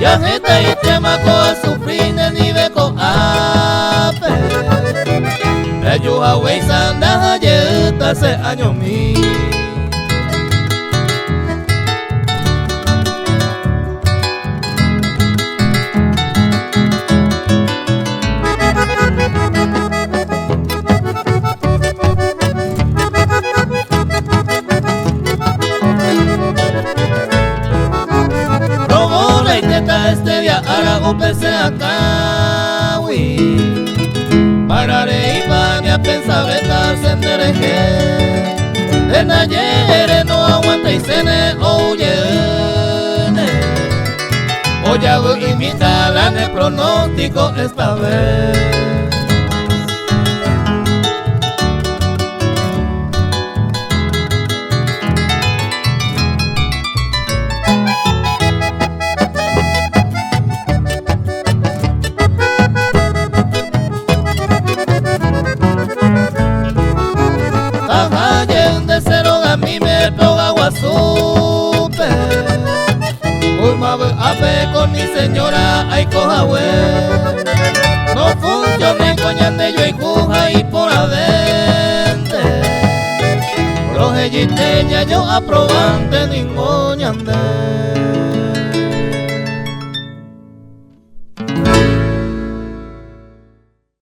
jeta y chamaco a sufrir ni beco ape. Rayo Hawaii sanda jeta se año mi. Este día hará un pese acá, pararé y vane a pensar estar sendereje. En ayer no aguanta y se ne oye. Hoy hago imitar a el pronóstico esta vez. Ape con mi señora ay coja no funciona coñande yo y cuja y por adente los elliteña yo aprobante ni moñande.